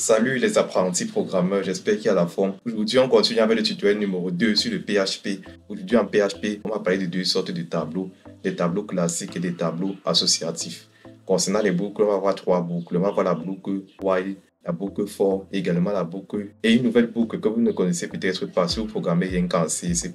Salut les apprentis programmeurs, j'espère qu'il y a la forme. Aujourd'hui, on continue avec le tutoriel numéro 2 sur le PHP. Aujourd'hui, en PHP, on va parler de deux sortes de tableaux, des tableaux classiques et des tableaux associatifs. Concernant les boucles, on va avoir trois boucles. On va avoir la boucle while, la boucle for, et également la boucle et une nouvelle boucle que vous ne connaissez peut-être pas si vous programmez rien qu'en C, C++.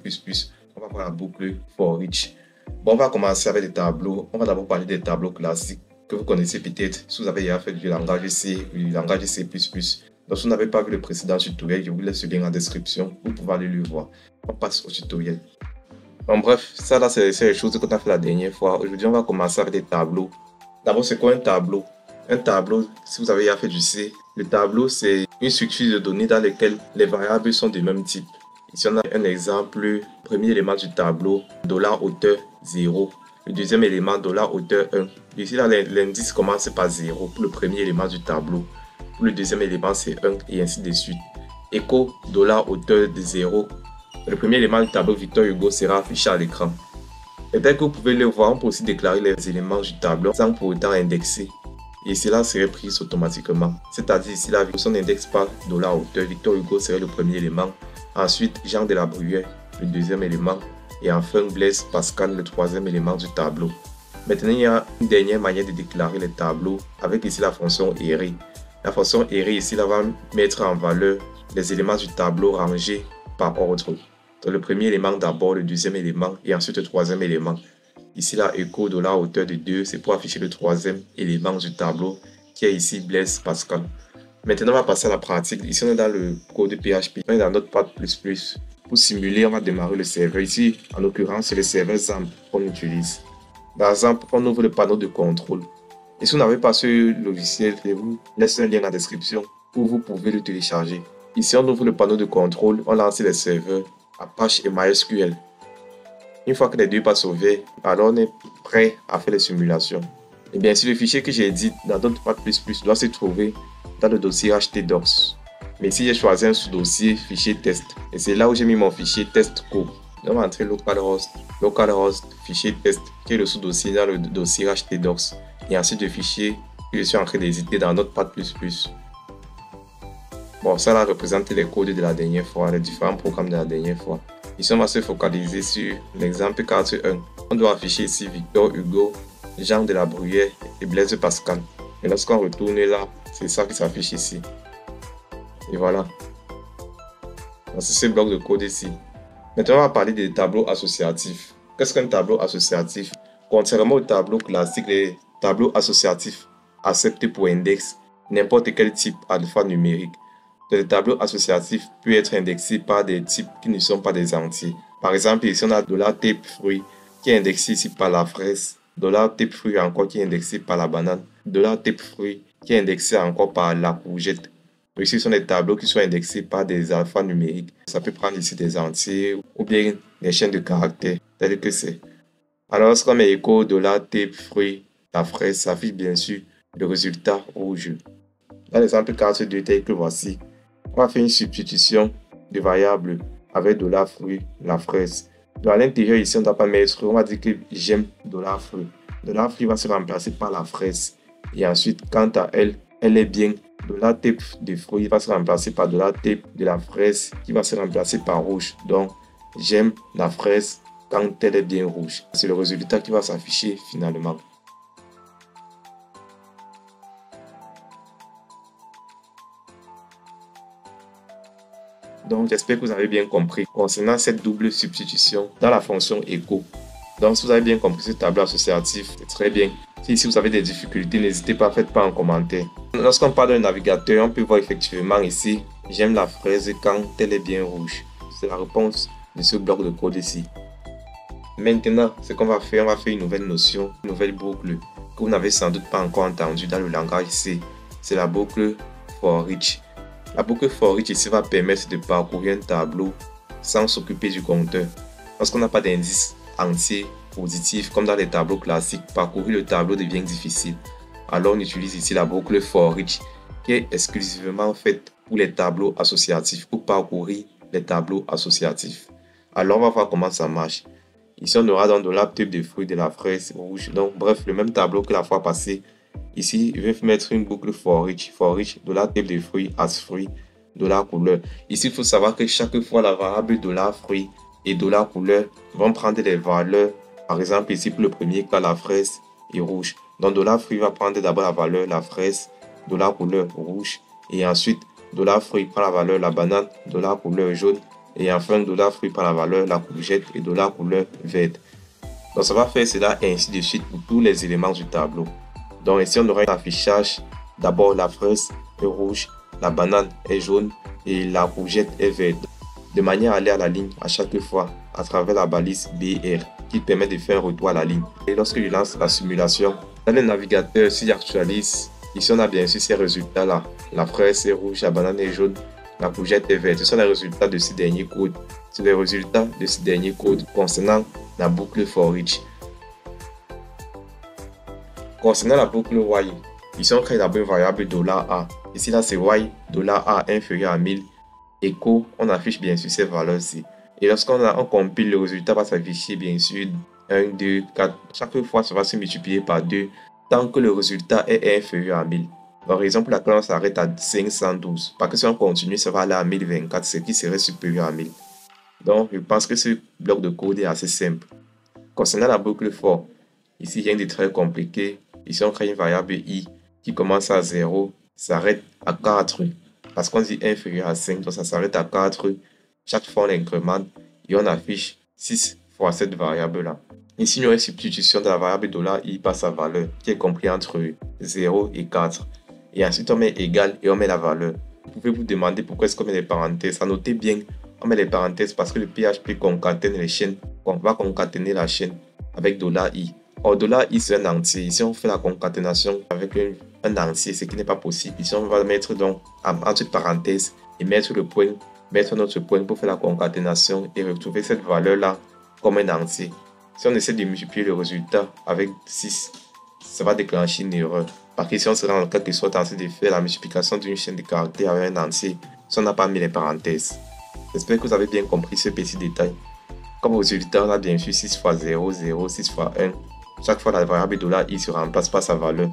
On va avoir la boucle for each. Bon, on va commencer avec les tableaux. On va d'abord parler des tableaux classiques que vous connaissez peut-être si vous avez déjà fait du langage C ou du langage C++. Donc, si vous n'avez pas vu le précédent tutoriel, je vous laisse le lien en description. Vous pouvez aller le voir. On passe au tutoriel. En bref, ça là, c'est les choses qu'on a fait la dernière fois. Aujourd'hui, on va commencer avec des tableaux. D'abord, c'est quoi un tableau? Un tableau, si vous avez déjà fait du C, le tableau, c'est une structure de données dans laquelle les variables sont du même type. Ici, on a un exemple. Premier élément du tableau, $hauteur 0. Le deuxième élément, $hauteur 1. Ici, là, l'indice commence par 0 pour le premier élément du tableau. Pour le deuxième élément, c'est 1 et ainsi de suite. Echo, $hauteur de 0. Le premier élément du tableau Victor Hugo sera affiché à l'écran. Et dès que vous pouvez le voir, on peut aussi déclarer les éléments du tableau sans pour autant indexer. Et cela serait pris automatiquement. C'est-à-dire ici, là, son index par $hauteur, Victor Hugo serait le premier élément. Ensuite, Jean de la Bruyère, le deuxième élément. Et enfin, Blaise Pascal, le troisième élément du tableau. Maintenant, il y a une dernière manière de déclarer les tableaux avec ici la fonction array. La fonction array ici là, va mettre en valeur les éléments du tableau rangés par ordre. Donc, le premier élément d'abord, le deuxième élément et ensuite le troisième élément. Ici là, echo $hauteur de 2, c'est pour afficher le troisième élément du tableau qui est ici Blaise Pascal. Maintenant, on va passer à la pratique. Ici, on est dans le code PHP. On est dans Notepad++. Pour simuler, on va démarrer le serveur. Ici, en l'occurrence, c'est le serveur XAMPP qu'on utilise. Dans XAMPP, on ouvre le panneau de contrôle. Et si vous n'avez pas ce logiciel, je vous laisse un lien dans la description où vous pouvez le télécharger. Ici, on ouvre le panneau de contrôle, on lance les serveurs Apache et MySQL. Une fois que les deux passent au vert, alors on est prêt à faire les simulations. Et bien sûr, le fichier que j'ai dit dans Notepad++ doit se trouver dans le dossier htdocs. Mais ici, j'ai choisi un sous-dossier fichier test. Et c'est là où j'ai mis mon fichier test.co. Donc, on va entrer localhost, fichier test, qui est le sous-dossier dans le dossier htdocs. Et ensuite, le fichier que je suis en train d'éditer dans Notepad++. Bon, ça là représente les codes de la dernière fois, les différents programmes de la dernière fois. Ici, on va se focaliser sur l'exemple carte 1. On doit afficher ici Victor Hugo, Jean de la Bruyère et Blaise Pascal. Et lorsqu'on retourne là, c'est ça qui s'affiche ici. Et voilà. C'est ce bloc de code ici. Maintenant, on va parler des tableaux associatifs. Qu'est-ce qu'un tableau associatif? Contrairement aux tableaux classiques, les tableaux associatifs acceptent pour index n'importe quel type alphanumérique. Le tableau associatif peut être indexé par des types qui ne sont pas des entiers. Par exemple, ici on a $type fruit qui est indexé ici par la fraise, $type fruit encore qui est indexé par la banane, $type fruit qui est indexé encore par la courgette. Ici, ce sont des tableaux qui sont indexés par des alphanumériques. Ça peut prendre ici des entiers ou bien des chaînes de caractères, tels que c'est. Alors, lorsqu'on met écho $type fruit, la fraise s'affiche bien sûr le résultat rouge. Dans l'exemple carte 2 tel que voici, on va faire une substitution de variable avec $fruit, la fraise. Donc à l'intérieur ici, on ne doit pas mettre, on va dire que j'aime $fruit. $fruit va se remplacer par la fraise. Et ensuite, quant à elle, elle est bien. $type de fruit va se remplacer par $type de la fraise qui va se remplacer par rouge. Donc, j'aime la fraise quand elle est bien rouge. C'est le résultat qui va s'afficher finalement. Donc, j'espère que vous avez bien compris concernant cette double substitution dans la fonction echo. Donc, si vous avez bien compris ce tableau associatif, c'est très bien. Si vous avez des difficultés, n'hésitez pas, faites pas en commentaire. Lorsqu'on parle d'un navigateur, on peut voir effectivement ici, j'aime la fraise quand elle est bien rouge. C'est la réponse de ce bloc de code ici. Maintenant, ce qu'on va faire, on va faire une nouvelle notion, une nouvelle boucle que vous n'avez sans doute pas encore entendue dans le langage C. C'est la boucle for each. La boucle for each ici va permettre de parcourir un tableau sans s'occuper du compteur. Lorsqu'on n'a pas d'indice entier positif comme dans les tableaux classiques, parcourir le tableau devient difficile. Alors on utilise ici la boucle for each qui est exclusivement faite pour les tableaux associatifs, pour parcourir les tableaux associatifs. Alors on va voir comment ça marche. Ici on aura donc $type de fruit de la fraise rouge. Donc bref, le même tableau que la fois passée. Ici, je vais mettre une boucle for each, $type de fruit, as fruit, $couleur. Ici, il faut savoir que chaque fois, la variable $fruit et $couleur vont prendre les valeurs. Par exemple, ici, pour le premier cas, la fraise est rouge. Donc, $fruit va prendre d'abord la valeur la fraise, $couleur rouge. Et ensuite, $fruit prend la valeur la banane, $couleur jaune. Et enfin, $fruit prend la valeur la courgette et $couleur verte. Donc, ça va faire cela ainsi de suite pour tous les éléments du tableau. Donc ici, on aura un affichage. D'abord, la fraise est rouge, la banane est jaune et la courgette est verte. De manière à aller à la ligne à chaque fois à travers la balise BR qui permet de faire un retour à la ligne. Et lorsque je lance la simulation, dans le navigateur, si j'actualise, ici on a bien sûr ces résultats-là. La fraise est rouge, la banane est jaune, la courgette est verte. Ce sont les résultats de ces derniers codes. C'est les résultats de ces derniers codes concernant la boucle for each. Concernant la boucle while, ici on crée d'abord une variable $A. Ici là c'est while $A inférieur à 1000. Echo, on affiche bien sûr ces valeurs-ci. Et lorsqu'on compile, le résultat va s'afficher bien sûr 1, 2, 4. Chaque fois, ça va se multiplier par 2 tant que le résultat est inférieur à 1000. La raison pour laquelle on s'arrête à 512. Parce que si on continue, ça va aller à 1024, ce qui serait supérieur à 1000. Donc, je pense que ce bloc de code est assez simple. Concernant la boucle for, ici, rien de très compliqué. Ici, on crée une variable i qui commence à 0, s'arrête à 4. Parce qu'on dit inférieur à 5, donc ça s'arrête à 4. Chaque fois, on incrémente et on affiche 6 fois cette variable-là. Ici, il y aura une substitution de la variable $i par sa valeur, qui est comprise entre 0 et 4. Et ensuite, on met égal et on met la valeur. Vous pouvez vous demander pourquoi est-ce qu'on met les parenthèses. À noter bien, on met les parenthèses parce que le PHP concatène les chaînes. On va concaténer la chaîne avec $i. Or, $i c'est un entier. Ici, on fait la concaténation avec un entier, ce qui n'est pas possible. Ici, on va mettre donc entre parenthèses et mettre le point, mettre notre point pour faire la concaténation et retrouver cette valeur-là comme un entier. Si on essaie de multiplier le résultat avec 6, ça va déclencher une erreur. Parce que si on sera en quelque sorte en train de faire la multiplication d'une chaîne de caractères avec un entier, si on n'a pas mis les parenthèses. J'espère que vous avez bien compris ce petit détail. Comme résultat, on a bien sûr 6 fois 0, 0, 6 fois 1. Chaque fois, la variable $i se remplace par sa valeur.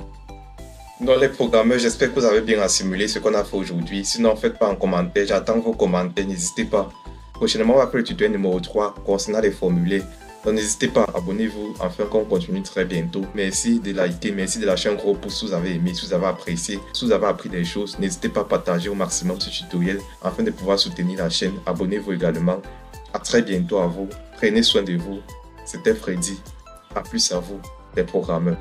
Donc les programmeurs, j'espère que vous avez bien assimilé ce qu'on a fait aujourd'hui. Sinon, faites pas en commentaire, j'attends vos commentaires, n'hésitez pas. Prochainement, on va faire le tutoriel numéro 3 concernant les formulaires. Donc n'hésitez pas, abonnez-vous afin qu'on continue très bientôt. Merci de liker, merci de lâcher un gros pouce si vous avez aimé, si vous avez apprécié, si vous avez appris des choses. N'hésitez pas à partager au maximum ce tutoriel afin de pouvoir soutenir la chaîne. Abonnez-vous également. À très bientôt à vous. Prenez soin de vous. C'était Freddy. A plus à vous, les programmeurs.